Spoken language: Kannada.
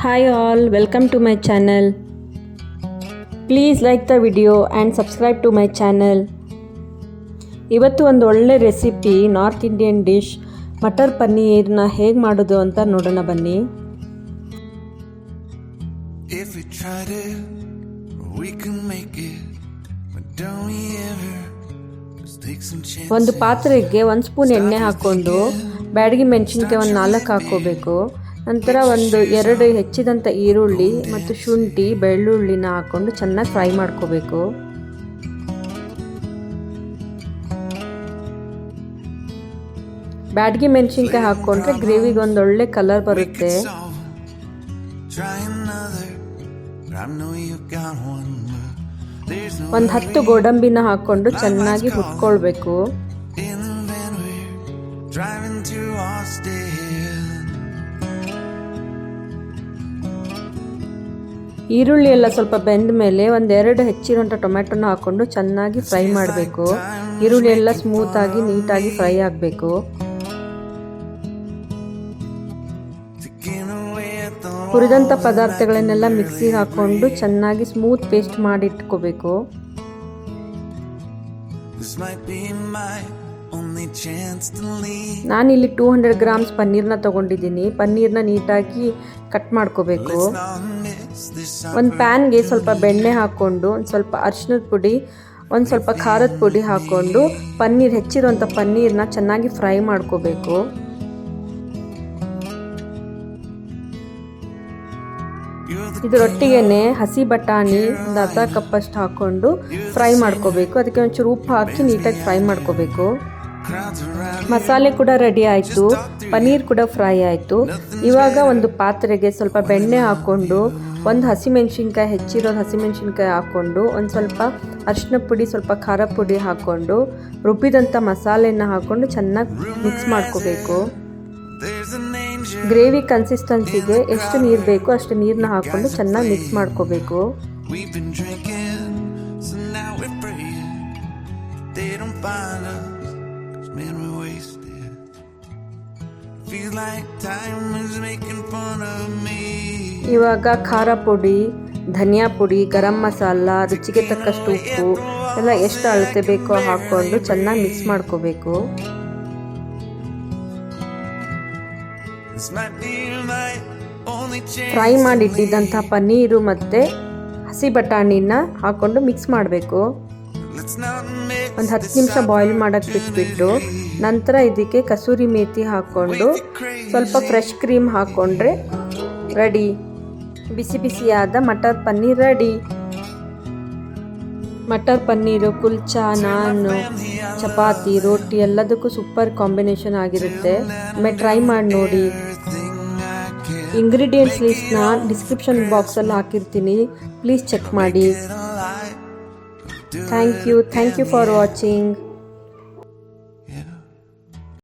Hi all, welcome to my channel. Please like the video and subscribe to my channel. ಇವತ್ತು ಒಂದು ಒಳ್ಳೆ recipe north Indian dish matar ಪನ್ನೀರ್ನ ಹೇಗೆ ಮಾಡೋದು ಅಂತ ನೋಡೋಣ ಬನ್ನಿ. ಒಂದು ಪಾತ್ರೆಗೆ 1 ಸ್ಪೂನ್ ಎಣ್ಣೆ ಹಾಕ್ಕೊಂಡು ಬ್ಯಾಡಗಿ ಮೆಣಸಿನಕಾಯಿ ಒಂದು 4 ಹಾಕ್ಕೋಬೇಕು. ನಂತರ ಒಂದು 2 ಹೆಚ್ಚಿದಂಥ ಈರುಳ್ಳಿ ಮತ್ತು ಶುಂಠಿ ಬೆಳ್ಳುಳ್ಳಿನ ಹಾಕ್ಕೊಂಡು ಚೆನ್ನಾಗಿ ಫ್ರೈ ಮಾಡ್ಕೋಬೇಕು. ಬ್ಯಾಡಗಿ ಮೆಣಸಿನ್ಕಾಯಿ ಹಾಕ್ಕೊಂಡ್ರೆ ಗ್ರೇವಿಗೆ ಒಂದೊಳ್ಳೆ ಕಲರ್ ಬರುತ್ತೆ. ಒಂದು 10 ಗೋಡಂಬಿನ ಹಾಕ್ಕೊಂಡು ಚೆನ್ನಾಗಿ ಹುರ್ಕೊಳ್ಬೇಕು. ಈರುಳ್ಳಿ ಎಲ್ಲ ಸ್ವಲ್ಪ ಬೆಂದ ಮೇಲೆ 2 ಹೆಚ್ಚಿರುವಂಥ ಟೊಮೆಟೊನ ಹಾಕ್ಕೊಂಡು ಚೆನ್ನಾಗಿ ಫ್ರೈ ಮಾಡಬೇಕು. ಈರುಳ್ಳಿ ಎಲ್ಲ ಸ್ಮೂತಾಗಿ ನೀಟಾಗಿ ಫ್ರೈ ಆಗಬೇಕು. ಹುರಿದಂಥ ಪದಾರ್ಥಗಳನ್ನೆಲ್ಲ ಮಿಕ್ಸಿಗೆ ಹಾಕ್ಕೊಂಡು ಚೆನ್ನಾಗಿ ಸ್ಮೂತ್ ಪೇಸ್ಟ್ ಮಾಡಿ ಇಟ್ಕೋಬೇಕು. ನಾನಿಲ್ಲಿ 200 ಗ್ರಾಮ್ಸ್ ಪನ್ನೀರ್ನ ತಗೊಂಡಿದ್ದೀನಿ. ಪನ್ನೀರ್ನ ನೀಟಾಗಿ ಕಟ್ ಮಾಡ್ಕೋಬೇಕು. ಒಂದು ಪ್ಯಾನ್ಗೆ ಸ್ವಲ್ಪ ಬೆಣ್ಣೆ ಹಾಕ್ಕೊಂಡು ಒಂದು ಸ್ವಲ್ಪ ಅರಿಶಿನದ ಪುಡಿ ಒಂದು ಸ್ವಲ್ಪ ಖಾರದ ಪುಡಿ ಹಾಕ್ಕೊಂಡು ಹೆಚ್ಚಿರುವಂಥ ಪನ್ನೀರ್ನ ಚೆನ್ನಾಗಿ ಫ್ರೈ ಮಾಡ್ಕೋಬೇಕು. ಇದರೊಟ್ಟಿಗೆ ಹಸಿ ಬಟಾಣಿ ಒಂದು ಅರ್ಧ ಕಪ್ಪಷ್ಟು ಹಾಕ್ಕೊಂಡು ಫ್ರೈ ಮಾಡ್ಕೋಬೇಕು. ಅದಕ್ಕೆ ಒಂಚೂರು ಉಪ್ಪು ಹಾಕಿ ನೀಟಾಗಿ ಫ್ರೈ ಮಾಡ್ಕೋಬೇಕು. ಮಸಾಲೆ ಕೂಡ ರೆಡಿ ಆಯಿತು, ಪನ್ನೀರ್ ಕೂಡ ಫ್ರೈ ಆಯಿತು. ಇವಾಗ ಒಂದು ಪಾತ್ರೆಗೆ ಸ್ವಲ್ಪ ಬೆಣ್ಣೆ ಹಾಕ್ಕೊಂಡು ಒಂದು ಹಸಿಮೆಣ್ಸಿನ್ಕಾಯಿ ಹೆಚ್ಚಿರೋದು ಹಸಿಮೆಣ್ಸಿನ್ಕಾಯಿ ಹಾಕ್ಕೊಂಡು ಒಂದು ಸ್ವಲ್ಪ ಅರಿಶಿನ ಪುಡಿ ಸ್ವಲ್ಪ ಖಾರ ಪುಡಿ ಹಾಕ್ಕೊಂಡು ರುಬ್ಬಿದಂಥ ಮಸಾಲೆನ ಹಾಕ್ಕೊಂಡು ಚೆನ್ನಾಗಿ ಮಿಕ್ಸ್ ಮಾಡ್ಕೋಬೇಕು. ಗ್ರೇವಿ ಕನ್ಸಿಸ್ಟೆನ್ಸಿಗೆ ಎಷ್ಟು ನೀರು ಬೇಕು ಅಷ್ಟು ನೀರನ್ನ ಹಾಕ್ಕೊಂಡು ಚೆನ್ನಾಗಿ ಮಿಕ್ಸ್ ಮಾಡ್ಕೋಬೇಕು. ಇವಾಗ ಖಾರ ಪುಡಿ, ಧನಿಯಾ ಪುಡಿ, ಗರಂ ಮಸಾಲ, ರುಚಿಗೆ ತಕ್ಕಷ್ಟು ಉಪ್ಪು ಎಲ್ಲ ಎಷ್ಟು ಅಳತೆ ಬೇಕೋ ಹಾಕ್ಕೊಂಡು ಚೆನ್ನಾಗಿ ಮಿಕ್ಸ್ ಮಾಡ್ಕೋಬೇಕು. ಫ್ರೈ ಮಾಡಿಟ್ಟಿದ್ದಂಥ ಪನ್ನೀರು ಮತ್ತು ಹಸಿ ಬಟಾಣಿನ ಹಾಕ್ಕೊಂಡು ಮಿಕ್ಸ್ ಮಾಡಬೇಕು. ಒಂದು 10 ನಿಮಿಷ ಬಾಯ್ಲ್ ಮಾಡೋಕ್ಕೆ ಬಿಟ್ಬಿಟ್ಟು ನಂತರ ಇದಕ್ಕೆ ಕಸೂರಿ ಮೇಥಿ ಹಾಕ್ಕೊಂಡು ಸ್ವಲ್ಪ ಫ್ರೆಶ್ ಕ್ರೀಮ್ ಹಾಕ್ಕೊಂಡ್ರೆ ರೆಡಿ. ಬಿಸಿ ಬಿಸಿಯಾದ ಮಟರ್ ಪನ್ನೀರ್ ರೆಡಿ. ಮಟರ್ ಪನ್ನೀರು ಕುಲ್ಚಾ, ನಾನ್, ಚಪಾತಿ, ರೋಟಿ ಎಲ್ಲದಕ್ಕೂ ಸೂಪರ್ ಕಾಂಬಿನೇಷನ್ ಆಗಿರುತ್ತೆ. ಒಮ್ಮೆ ಟ್ರೈ ಮಾಡಿ ನೋಡಿ. ಇಂಗ್ರೀಡಿಯೆಂಟ್ಸ್ ಲಿಸ್ಟ್ನ ಡಿಸ್ಕ್ರಿಪ್ಷನ್ ಬಾಕ್ಸಲ್ಲಿ ಹಾಕಿರ್ತೀನಿ, ಪ್ಲೀಸ್ ಚೆಕ್ ಮಾಡಿ. Thank you for watching.